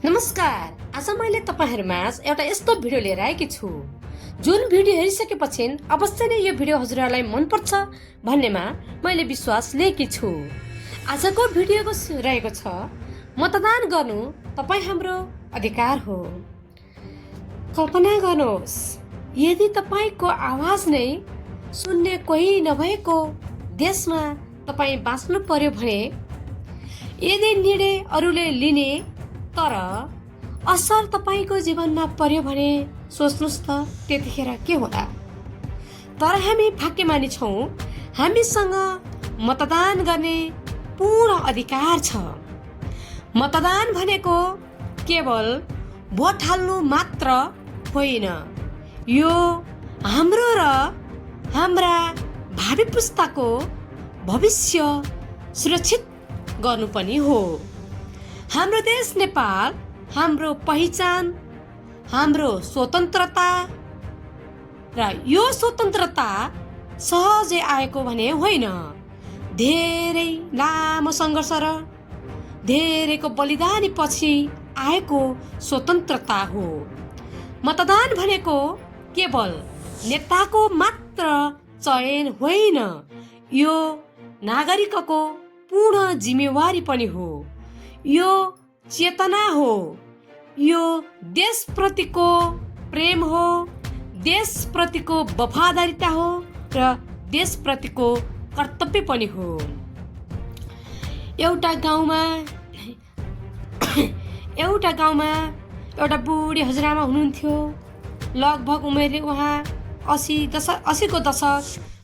नमस्कार। आज मैले तपाईहरुमाझ एउटा यस्तो भिडियो लिएर आएकी छु जुन भिडियो हेरिसकेपछि अवश्य नै यो भिडियो हजुरहरूलाई मन पर्छ भन्नेमा मैले विश्वास लिएकी छु। आजको भिडियोको रहेको छ मतदान गर्नु तपाई हाम्रो अधिकार हो। कल्पना गर्नुहोस् यदि तपाईको आवाज नै सुन्ने कोही नभएको देशमा तपाई बाँच्नु पर्यो भने, यदि निर्णय अरूले लिने तर असर तपाईको जीवनमा पर्यो भने सोच्नुस् त त्यतिखेर के होला। तर हामी भाग्यमानी छौं, हामीसँग मतदान गर्ने पूर्ण अधिकार छ। मतदान भनेको केवल भोट हाल्नु मात्र होइन, यो हाम्रो र हाम्रा भावी पुस्ताको भविष्य सुरक्षित गर्नु पनि हो। हाम्रो देश नेपाल हाम्रो पहिचान, हाम्रो स्वतन्त्रता र यो स्वतन्त्रता सहजै आएको भने होइन, धेरै लामो सङ्घर्ष र धेरैको बलिदानी पछि आएको स्वतन्त्रता हो। मतदान भनेको केवल नेताको मात्र चयन होइन, यो नागरिकको पूर्ण जिम्मेवारी पनि हो। यो चेतना हो, यो देशप्रतिको प्रेम हो, देशप्रतिको वफादारीता हो र देशप्रतिको कर्तव्य पनि हो। एउटा गाउँमा एउटा बुढी हजुरआमा हुनुहुन्थ्यो। लगभग उमेरले उहाँ 80 को दशक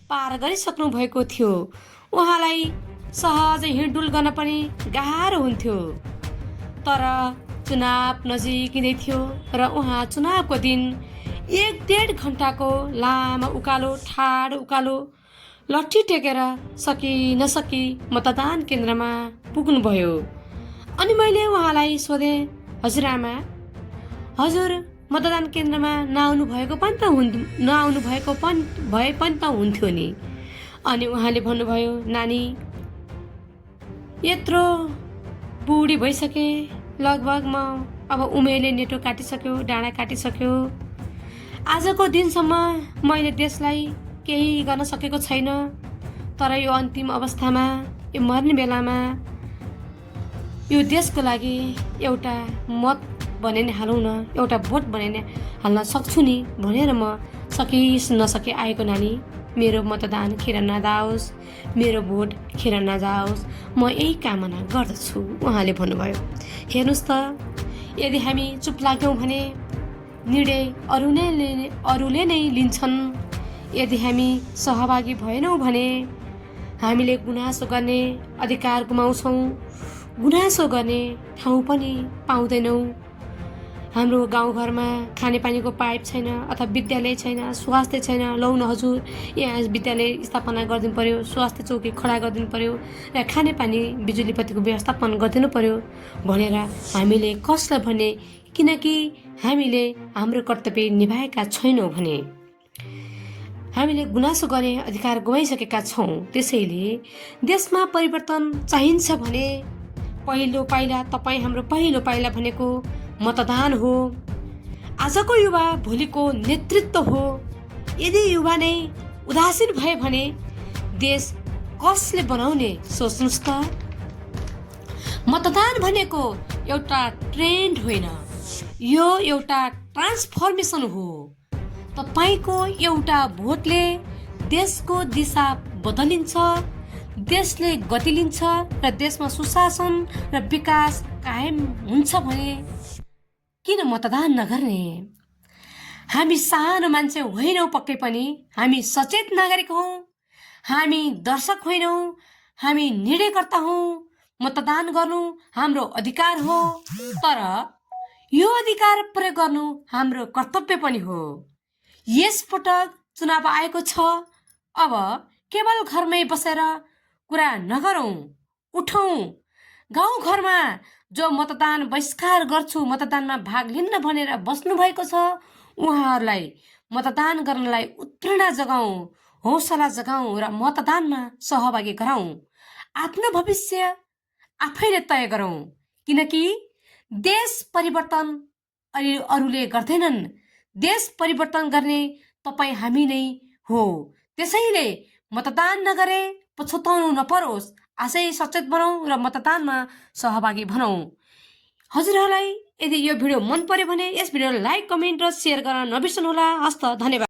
पार गरिसक्नु भएको थियो। उहाँलाई सहजै हिँडडुल गर्न पनि गाह्रो हुन्थ्यो। तर चुनाव नजिकिँदै थियो र उहाँ चुनावको दिन 1-1.5 घण्टाको लामो ठाडो उकालो लट्ठी टेकेर सकी नसकी मतदान केन्द्रमा पुग्नुभयो। अनि मैले उहाँलाई सोधेँ, हजुरआमा, हजुर मतदान केन्द्रमा नआउनु भएको पनि त हुन्थ्यो नि। अनि उहाँले भन्नुभयो, नानी, यत्रो बुढी भइसके, लगभग म अब उमेरले नेटो काटिसक्यो, डाँडा काटिसक्यो। आजको दिनसम्म मैले देशलाई केही गर्न सकेको छैन। तर यो अन्तिम अवस्थामा, यो मर्ने बेलामा यो देशको लागि एउटा मत भने नै हालौँ न, एउटा भोट भने नै हाल्न सक्छु नि भनेर म सकिस नसके आएको नानी। मेरो मतदान खेर नजाओस्, मेरो भोट खेर नजाओस्, म यही कामना गर्दछु, उहाँले भन्नुभयो। हेर्नुहोस् त, यदि हामी चुप लाग्यौँ भने निर्णय अरूले नै लिन्छन्। यदि हामी सहभागी भएनौँ भने हामीले गुनासो गर्ने अधिकार गुमाउँछौँ, गुनासो गर्ने ठाउँ पनि पाउँदैनौँ। हाम्रो गाउँघरमा खानेपानीको पाइप छैन अथवा विद्यालय छैन, स्वास्थ्य छैन। लौ न हजुर, यहाँ विद्यालय स्थापना गरिदिनु पर्यो, स्वास्थ्य चौकी खडा गरिदिनु पर्यो र खानेपानी बिजुलीपत्तीको व्यवस्थापन गरिदिनु पर्यो भनेर हामीले कसलाई भने, किनकि हामीले हाम्रो कर्तव्य निभाएका छैनौँ भने हामीले गुनासो गर्ने अधिकार गुमाइसकेका छौँ। त्यसैले देशमा परिवर्तन चाहिन्छ भने पहिलो पाइला भनेको मतदान हो। आजको युवा भोलिको नेतृत्व हो। यदि युवा नै उदासीन भए भने देश कसले बनाउने, सोच्नुस् त। मतदान भनेको एउटा ट्रेन्ड होइन, यो एउटा ट्रान्सफर्मेसन हो। तपाईको एउटा भोटले देशको दिशा बदलिन्छ, देशले गति लिन्छ र देशमा सुशासन र विकास कायम हुन्छ भने किन मतदान नगर्ने। हामी सानो मान्छे होइनौँ पक्कै पनि, हामी सचेत नागरिक हौँ, हामी दर्शक होइनौँ, हामी निर्णयकर्ता हौँ। मतदान गर्नु हाम्रो अधिकार हो, तर यो अधिकार प्रयोग गर्नु हाम्रो कर्तव्य पनि हो। यसपटक चुनाव आएको छ, अब केवल घरमै बसेर कुरा नगरौँ, उठौँ। गाउँघरमा जो मतदान बहिष्कार गर्छु, मतदानमा भाग लिन्न भनेर बस्नु भएको छ, उहाँहरूलाई मतदान गर्नलाई उत्प्रेरणा जगाउँ, हौसला जगाउँ र मतदानमा सहभागी गराउँ। आफ्नो भविष्य आफैले तय गरौँ, किनकि देश परिवर्तन अरूले गर्दैनन्, देश परिवर्तन गर्ने तपाईँ हामी नै हो। त्यसैले मतदान नगरे पछुताउनु नपरोस्, आजै सचेत बनाऊ र मतदानमा सहभागी बनाऊ। हजुरहरूलाई यदि यो भिडियो मन पर्यो भने यस भिडियोलाई लाइक, कमेन्ट र सेयर गर्न नबिर्सनुहोला। हस्त, धन्यवाद।